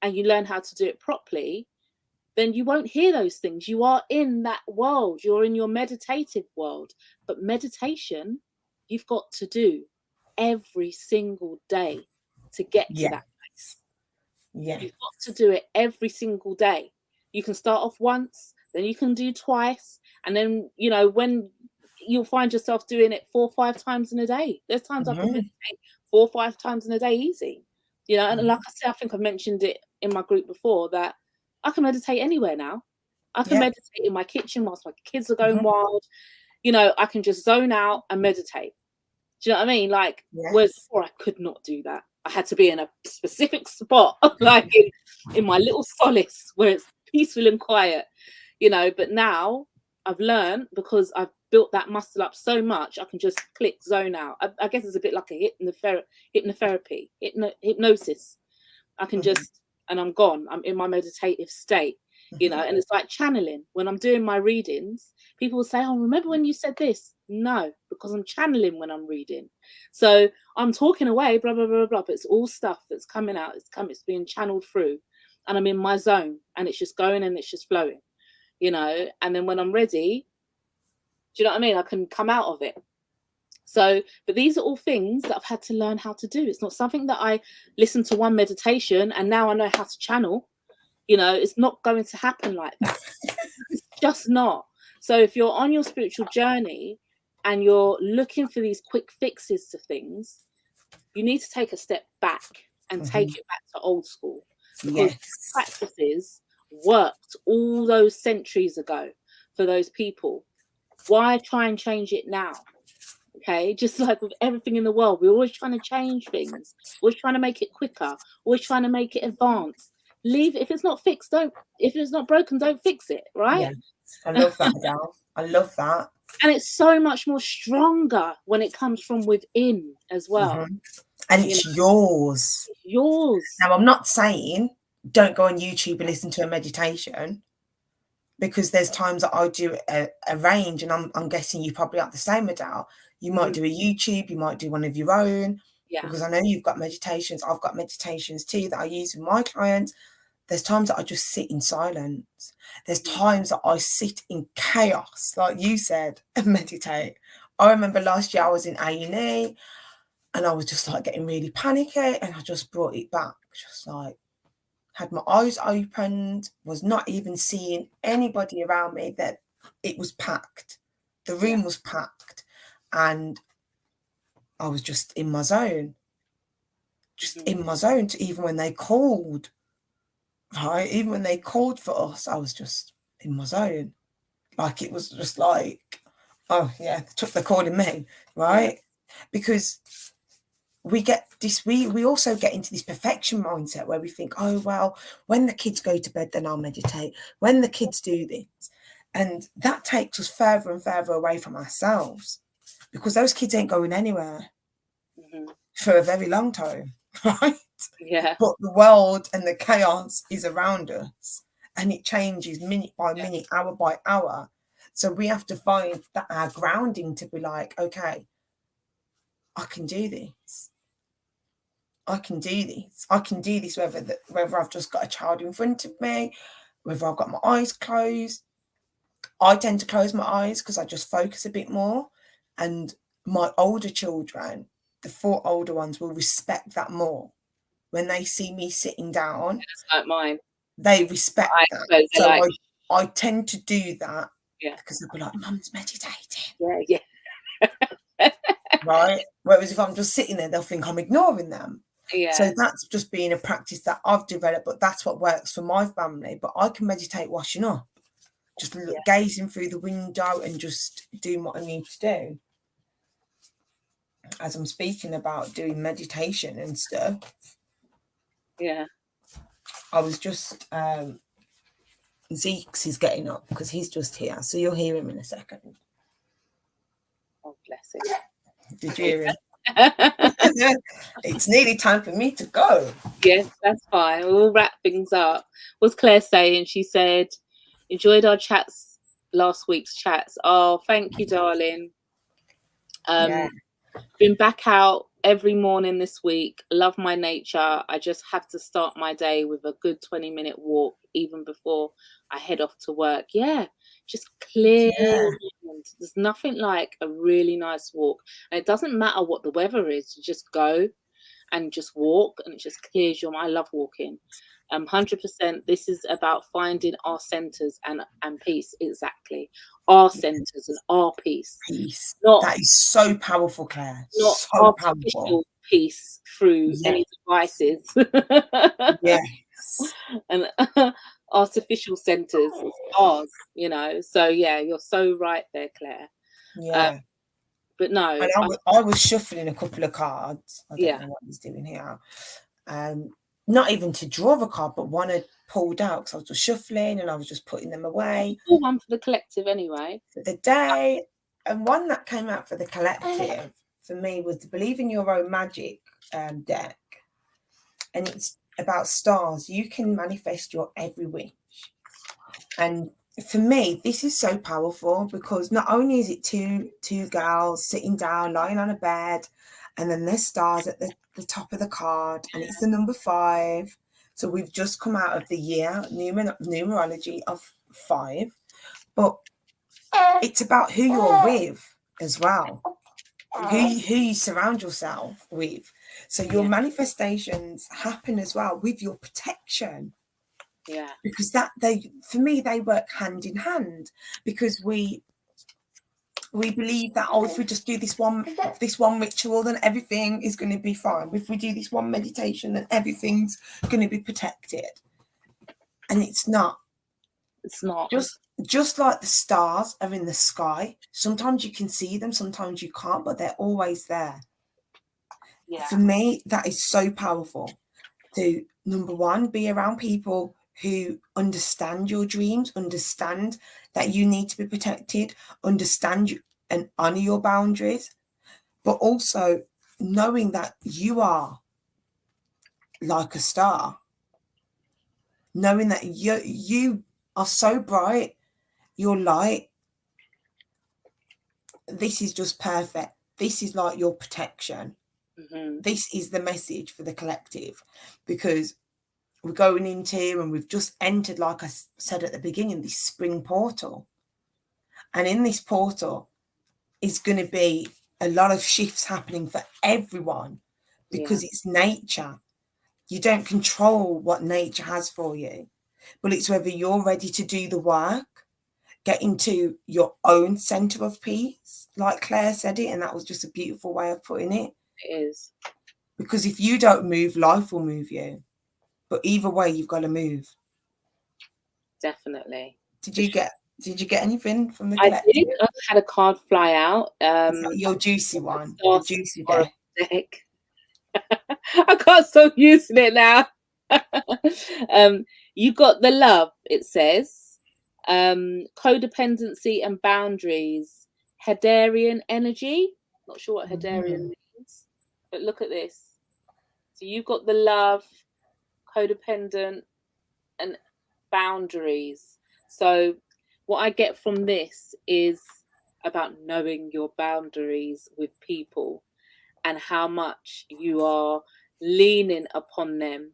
[SPEAKER 1] and you learn how to do it properly, then you won't hear those things. You are in that world. You're in your meditative world. But meditation, you've got to do every single day to get to that place.
[SPEAKER 2] Yeah.
[SPEAKER 1] You've got to do it every single day. You can start off once, then you can do twice. And then, when you'll find yourself doing it 4 or 5 times in a day. There's times I can meditate 4 or 5 times in a day easy. And like I said, I think I've mentioned it in my group before, that I can meditate anywhere now. I can meditate in my kitchen whilst my kids are going wild. I can just zone out and meditate. Do you know what I mean? Like, whereas before I could not do that. I had to be in a specific spot, like in my little solace where it's peaceful and quiet, but now I've learned, because I've built that muscle up so much, I can just click zone out. I guess it's a bit like a hypnosis. I can just, and I'm gone. I'm in my meditative state, and it's like channeling. When I'm doing my readings, people will say, "Oh, remember when you said this?" No, because I'm channeling when I'm reading. So I'm talking away, blah, blah, blah, blah, but it's all stuff that's coming out. It's being channeled through, and I'm in my zone, and it's just going and it's just flowing, and then when I'm ready, do you know what I mean? I can come out of it. So, but these are all things that I've had to learn how to do. It's not something that I listen to one meditation and now I know how to channel. It's not going to happen like that. It's just not. So if you're on your spiritual journey and you're looking for these quick fixes to things, you need to take a step back and take it back to old school, because practices worked all those centuries ago for those people. Why try and change it now? Okay, just like with everything in the world, we're always trying to change things, always trying to make it quicker, always trying to make it advanced. Leave it. If it's not fixed, don't. If it's not broken, don't fix it. Right?
[SPEAKER 2] Yeah, I love that, Adele. I love that.
[SPEAKER 1] And it's so much more stronger when it comes from within as well.
[SPEAKER 2] And it's yours.
[SPEAKER 1] It's yours.
[SPEAKER 2] Now, I'm not saying don't go on YouTube and listen to a meditation, because there's times that I do a range, and I'm guessing you probably are the same, Adele. You might do a YouTube, you might do one of your own, because I know you've got meditations. I've got meditations too that I use with my clients. There's times that I just sit in silence. There's times that I sit in chaos, like you said, and meditate. I remember last year I was in A&E and I was just like getting really panicky, and I just brought it back, just like had my eyes opened, was not even seeing anybody around me, that it was packed. The room was packed, and I was just in my zone. Just in my zone, to even when they called, right? Even when they called for us, I was just in my zone. Like, it was just like, oh yeah, they're calling me, right? Because we get this, we also get into this perfection mindset where we think, oh, well, when the kids go to bed, then I'll meditate. When the kids do this. And that takes us further and further away from ourselves, because those kids ain't going anywhere for a very long time, right?
[SPEAKER 1] Yeah.
[SPEAKER 2] But the world and the chaos is around us, and it changes minute by minute, hour by hour. So we have to find that our grounding to be like, okay, I can do this. I can do this. I can do this whether I've just got a child in front of me, whether I've got my eyes closed. I tend to close my eyes because I just focus a bit more. And my older children, the 4 older ones, will respect that more. When they see me sitting down,
[SPEAKER 1] It's like mine.
[SPEAKER 2] they respect that. So
[SPEAKER 1] like,
[SPEAKER 2] I tend to do that,
[SPEAKER 1] yeah,
[SPEAKER 2] because they'll be like, Mum's meditating.
[SPEAKER 1] Yeah.
[SPEAKER 2] Right? Whereas if I'm just sitting there, they'll think I'm ignoring them.
[SPEAKER 1] Yeah.
[SPEAKER 2] So that's just been a practice that I've developed, but that's what works for my family. But I can meditate washing up, just gazing through the window and just doing what I need to do. As I'm speaking about doing meditation and stuff,
[SPEAKER 1] Yeah.
[SPEAKER 2] I was just Zeke's is getting up because he's just here, so you'll hear him in a second.
[SPEAKER 1] Oh, bless him.
[SPEAKER 2] Did you hear him? It's nearly time for me to go.
[SPEAKER 1] Yes, that's fine. We'll wrap things up. What's Claire saying? She said, enjoyed our chats, last week's chats. Oh, thank you, darling.
[SPEAKER 2] Yeah.
[SPEAKER 1] Been back out every morning this week. Love my nature. I just have to start my day with a good 20-minute walk, even before I head off to work. Yeah, just clear your mind. There's nothing like a really nice walk. And it doesn't matter what the weather is. You just go and just walk, and it just clears your mind. I love walking. 100%. This is about finding our centers and peace. Exactly, our centers and our peace.
[SPEAKER 2] Peace.
[SPEAKER 1] Not
[SPEAKER 2] That is so powerful, Claire.
[SPEAKER 1] not
[SPEAKER 2] So
[SPEAKER 1] artificial
[SPEAKER 2] powerful.
[SPEAKER 1] peace through any devices.
[SPEAKER 2] Yes.
[SPEAKER 1] And artificial centers. It's ours, you know. So yeah, you're so right there, Claire.
[SPEAKER 2] Yeah.
[SPEAKER 1] But no,
[SPEAKER 2] And I was shuffling a couple of cards. I don't
[SPEAKER 1] yeah.
[SPEAKER 2] know what he's doing here. Not even to draw the card, but one had pulled out because I was just shuffling and I was just putting them away.
[SPEAKER 1] One for the collective anyway.
[SPEAKER 2] For the day. And one that came out for the collective for me was the Believe in Your Own Magic deck. And it's about stars. You can manifest your every wish. And for me, this is so powerful because not only is it two girls sitting down, lying on a bed, and then there's stars at the top of the card, and it's the number 5. So we've just come out of the year numerology of 5, but it's about who you're with as well, who you surround yourself with. So your manifestations happen as well with your protection.
[SPEAKER 1] Yeah.
[SPEAKER 2] Because for me, they work hand in hand, because we believe that, oh, if we just do this one ritual, then everything is going to be fine. If we do this one meditation, then everything's going to be protected. And it's not.
[SPEAKER 1] It's not.
[SPEAKER 2] Just like the stars are in the sky. Sometimes you can see them, sometimes you can't, but they're always there. Yeah. For me, that is so powerful. To, number one, be around people who understand your dreams, understand that you need to be protected, understand you and honor your boundaries, but also knowing that you are like a star, knowing that you are so bright, your light. This is just perfect. This is like your protection. Mm-hmm. This is the message for the collective, because we're going into, and we've just entered, like I said at the beginning, this spring portal. And in this portal is going to be a lot of shifts happening for everyone, because it's nature. You don't control what nature has for you, but it's whether you're ready to do the work, get into your own center of peace, like Claire said it, and that was just a beautiful way of putting it.
[SPEAKER 1] It is.
[SPEAKER 2] Because if you don't move, life will move you. But either way, you've got to move.
[SPEAKER 1] Definitely.
[SPEAKER 2] Did you get anything from the collective?
[SPEAKER 1] I did. I had a card fly out.
[SPEAKER 2] Your juicy one. Your juicy deck.
[SPEAKER 1] I can't stop using it now. You got the love, it says. Codependency and boundaries. Hedarian energy. Not sure what Hedarian means, but look at this. So you've got the love, codependent, and boundaries. So what I get from this is about knowing your boundaries with people and how much you are leaning upon them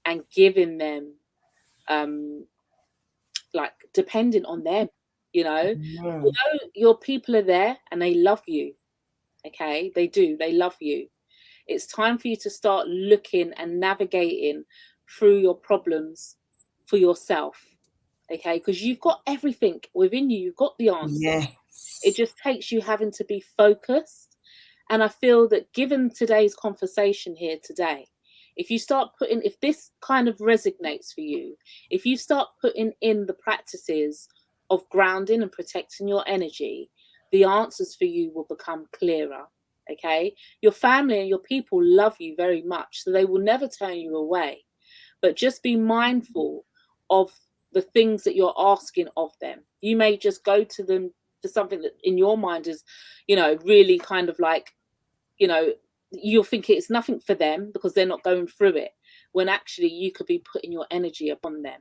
[SPEAKER 1] and giving them, like depending on them, you know. Although your people are there and they love you, okay, they do, they love you. It's time for you to start looking and navigating through your problems for yourself, okay? Because you've got everything within you. You've got the answer. Yes. It just takes you having to be focused. And I feel that given today's conversation here today, if you start putting, if this kind of resonates for you, if you start putting in the practices of grounding and protecting your energy, the answers for you will become clearer. Okay, your family and your people love you very much, so they will never turn you away. But just be mindful of the things that you're asking of them. You may just go to them for something that in your mind is, really kind of like, you'll think it's nothing for them because they're not going through it, when actually you could be putting your energy upon them.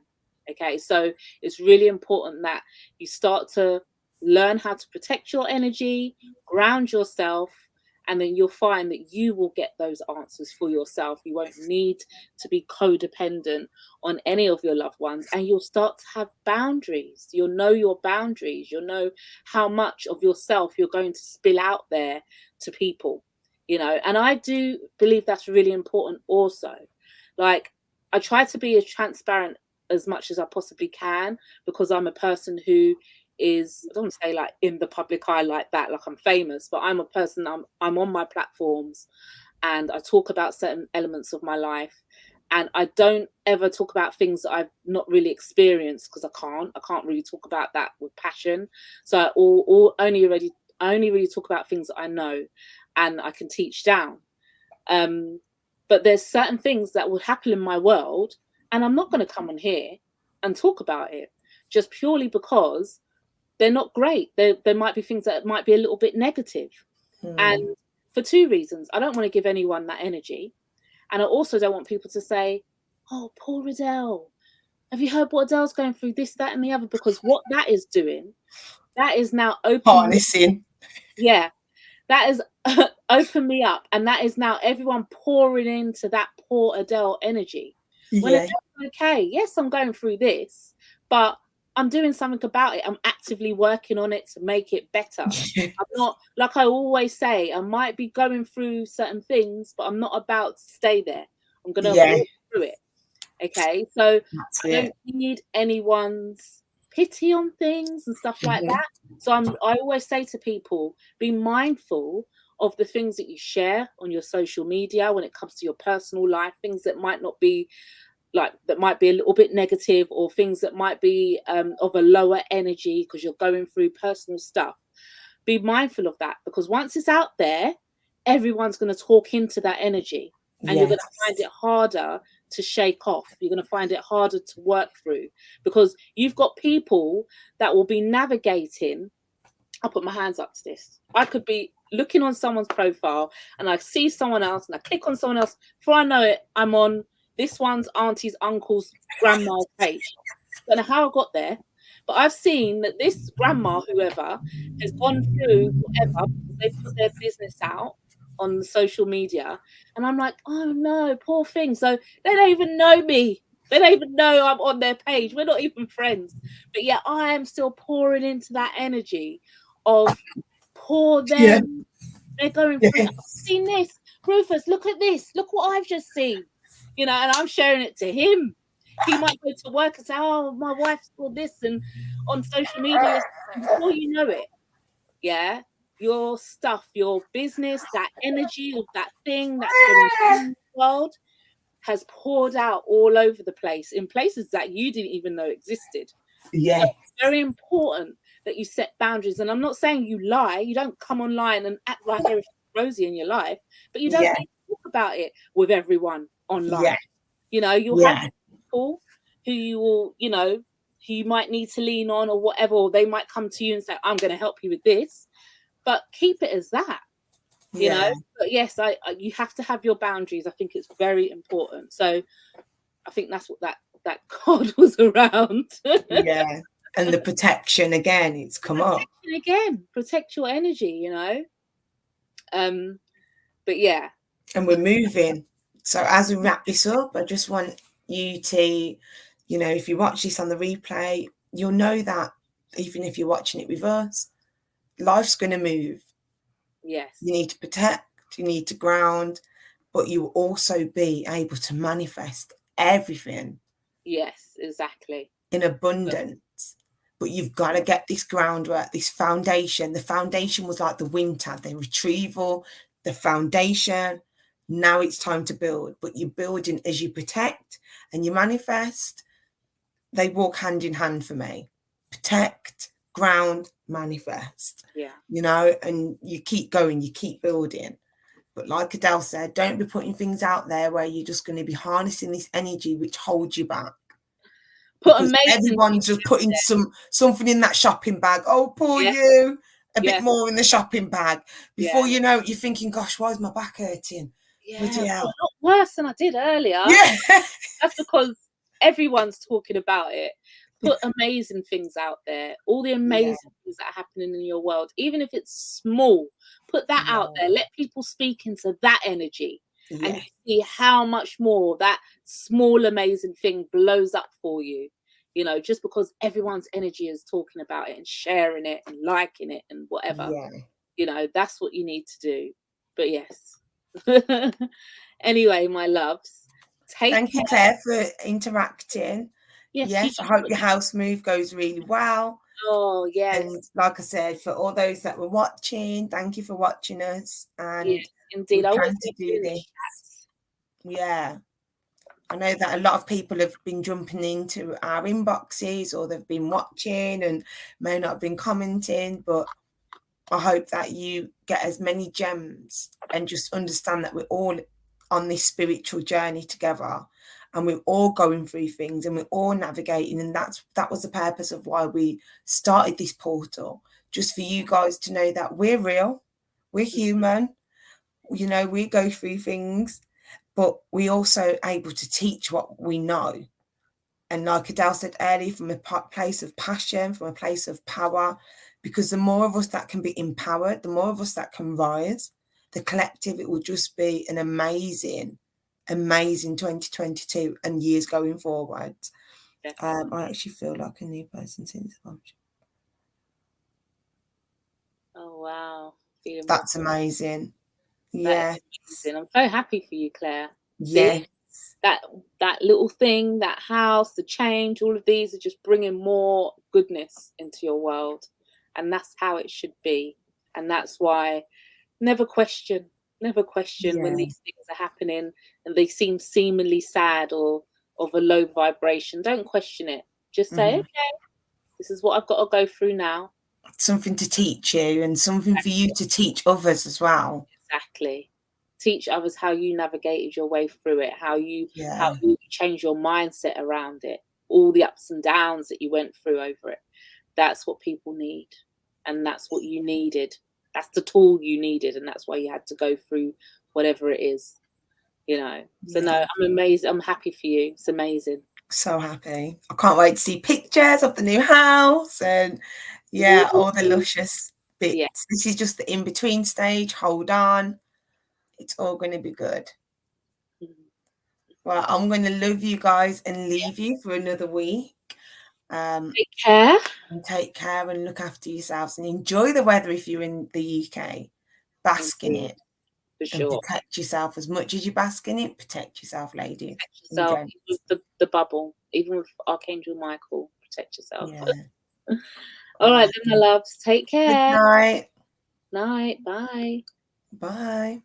[SPEAKER 1] Okay, so it's really important that you start to learn how to protect your energy, ground yourself, and then you'll find that you will get those answers for yourself. You won't need to be codependent on any of your loved ones, and you'll start to have boundaries. You'll know your boundaries. You'll know how much of yourself you're going to spill out there to people, and I do believe that's really important also. Like, I try to be as transparent as much as I possibly can, because I'm a person who is, I don't want to say like in the public eye like that, like I'm famous, but I'm a person, I'm on my platforms and I talk about certain elements of my life, and I don't ever talk about things that I've not really experienced, because I can't really talk about that with passion. So I only really talk about things that I know and I can teach down. But there's certain things that will happen in my world, and I'm not going to come on here and talk about it, just purely because they're not great. There might be things that might be a little bit negative. And for two reasons. I don't want to give anyone that energy. And I also don't want people to say, oh, poor Adele. Have you heard what Adele's going through, this, that, and the other? Because what that is doing, that is now
[SPEAKER 2] harnessing.
[SPEAKER 1] Yeah, that is open me up. And that is now everyone pouring into that poor Adele energy. When it's okay, yes, I'm going through this, but I'm doing something about it. I'm actively working on it to make it better.
[SPEAKER 2] Yes.
[SPEAKER 1] I'm not, like I always say, I might be going through certain things, but I'm not about to stay there. I'm going to walk through it. Okay, so I don't need anyone's pity on things and stuff like that. So I always say to people, be mindful of the things that you share on your social media when it comes to your personal life, things that might not be like, that might be a little bit negative, or things that might be of a lower energy because you're going through personal stuff. Be mindful of that, because once it's out there, everyone's going to talk into that energy, and you're going to find it harder to shake off. You're going to find it harder to work through, because you've got people that will be navigating. I'll put my hands up to this. I could be looking on someone's profile and I see someone else and I click on someone else. Before I know it, I'm on this one's auntie's, uncle's, grandma's page. I don't know how I got there, but I've seen that this grandma, whoever, has gone through whatever, because they put their business out on social media. And I'm like, oh no, poor thing. So they don't even know me. They don't even know I'm on their page. We're not even friends. But yeah, I am still pouring into that energy of poor them. They're going through, I've seen this. Rufus, look at this. Look what I've just seen. And I'm sharing it to him. He might go to work and say, oh, my wife saw this and on social media. Before you know it, your stuff, your business, that energy of that thing that's going on in the world has poured out all over the place, in places that you didn't even know existed. So it's very important that you set boundaries. And I'm not saying you lie. You don't come online and act like everything's rosy in your life, but you don't need to talk about it with everyone online. You'll have people who you will, who you might need to lean on or whatever, or they might come to you and say, I'm going to help you with this, but keep it as that. But yes, you have to have your boundaries. I think it's very important. So I think that's what that card was around.
[SPEAKER 2] And the protection again, it's come up
[SPEAKER 1] again. Protect your energy, but yeah,
[SPEAKER 2] and we're moving. So as we wrap this up, I just want you to, if you watch this on the replay, you'll know that even if you're watching it with us, life's going to move.
[SPEAKER 1] Yes,
[SPEAKER 2] you need to protect, you need to ground, but you will also be able to manifest everything.
[SPEAKER 1] Yes, exactly.
[SPEAKER 2] In abundance. But you've got to get this groundwork, this foundation. The foundation was like the winter, the retrieval, the foundation. Now it's time to build. But you're building as you protect and you manifest. They walk hand in hand for me. Protect, ground, manifest. And you keep going, you keep building. But like Adele said, don't be putting things out there where you're just going to be harnessing this energy which holds you back.
[SPEAKER 1] Put
[SPEAKER 2] because
[SPEAKER 1] amazing
[SPEAKER 2] everyone's
[SPEAKER 1] things
[SPEAKER 2] just
[SPEAKER 1] out
[SPEAKER 2] putting
[SPEAKER 1] there.
[SPEAKER 2] something in that shopping bag. Oh, poor
[SPEAKER 1] Yeah,
[SPEAKER 2] you. A bit
[SPEAKER 1] yeah,
[SPEAKER 2] more in the shopping bag.
[SPEAKER 1] yeah,
[SPEAKER 2] Before you know it, you're thinking, gosh, why is my back hurting?
[SPEAKER 1] yeah.
[SPEAKER 2] Bloody
[SPEAKER 1] Well,
[SPEAKER 2] hell.
[SPEAKER 1] a lot worse than I did earlier.
[SPEAKER 2] Yeah.
[SPEAKER 1] That's because everyone's talking about it. Put amazing things out there. All the
[SPEAKER 2] Yeah.
[SPEAKER 1] amazing things that are happening in your world, even if it's small, put that out
[SPEAKER 2] Yeah.
[SPEAKER 1] there. Let people speak into that energy. And
[SPEAKER 2] Yeah.
[SPEAKER 1] you see how much more that small, amazing thing blows up for you. You know, just because everyone's energy is talking about it and sharing it and liking it and whatever.
[SPEAKER 2] Yeah.
[SPEAKER 1] You know, that's what you need to do. But yes. Anyway, my loves, take
[SPEAKER 2] Thank
[SPEAKER 1] care.
[SPEAKER 2] you, Claire, for interacting.
[SPEAKER 1] Yes, you
[SPEAKER 2] Yes, I
[SPEAKER 1] just
[SPEAKER 2] hope
[SPEAKER 1] put
[SPEAKER 2] your house move goes really well.
[SPEAKER 1] oh, yes.
[SPEAKER 2] And like I said, for all those that were watching, thank you for watching us.
[SPEAKER 1] Yes,
[SPEAKER 2] And we
[SPEAKER 1] indeed. I always
[SPEAKER 2] plan to
[SPEAKER 1] leave
[SPEAKER 2] do
[SPEAKER 1] you in the
[SPEAKER 2] this.
[SPEAKER 1] chat.
[SPEAKER 2] Yeah. I know that a lot of people have been jumping into our inboxes or they've been watching and may not have been commenting, but I hope that you get as many gems and just understand that we're all on this spiritual journey together and we're all going through things and we're all navigating, and that was the purpose of why we started this portal, just for you guys to know that we're real, we're human, you know, we go through things, but we also able to teach what we know. And like Adele said earlier, from a place of passion, from a place of power, because the more of us that can be empowered, the more of us that can rise, the collective, it will just be an amazing, amazing 2022 and years going forward. I actually feel like a new person since March.
[SPEAKER 1] Oh, wow. Feeling more.
[SPEAKER 2] That's amazing.
[SPEAKER 1] That
[SPEAKER 2] Yeah.
[SPEAKER 1] is amazing. I'm so happy for you, Claire.
[SPEAKER 2] Yeah.
[SPEAKER 1] That little thing, that house, the change, all of these are just bringing more goodness into your world. And that's how it should be. And that's why never question when
[SPEAKER 2] Yeah.
[SPEAKER 1] these things are happening and they seem seemingly sad or of a low vibration. Don't question it. Just say,
[SPEAKER 2] Mm-hmm.
[SPEAKER 1] okay, this is what I've got to go through now.
[SPEAKER 2] Something to teach you and something for you to teach others as well.
[SPEAKER 1] Exactly. Teach others how you navigated your way through it, how you
[SPEAKER 2] Yeah.
[SPEAKER 1] change your mindset around it, all the ups and downs that you went through over it. That's what people need. And that's what you needed. That's the tool you needed. And that's why you had to go through whatever it is, you know. So no,
[SPEAKER 2] Yeah.
[SPEAKER 1] I'm amazing. I'm happy for you. It's amazing.
[SPEAKER 2] So happy. I can't wait to see pictures of the new house and yeah, all the luscious
[SPEAKER 1] Yeah.
[SPEAKER 2] bits. This is just the in-between stage. Hold on. It's all going to be good. Well, I'm going to love you guys and leave you for another week.
[SPEAKER 1] Take care.
[SPEAKER 2] And take care and look after yourselves and enjoy the weather if you're in the UK. Bask in it.
[SPEAKER 1] For
[SPEAKER 2] And
[SPEAKER 1] sure.
[SPEAKER 2] protect yourself as much as you bask in it. Protect yourself, ladies.
[SPEAKER 1] Protect yourself with the bubble, even with Archangel Michael. Protect yourself.
[SPEAKER 2] Yeah.
[SPEAKER 1] All right, then, my loves. Take
[SPEAKER 2] Good
[SPEAKER 1] care.
[SPEAKER 2] night.
[SPEAKER 1] Night. Bye.
[SPEAKER 2] Bye.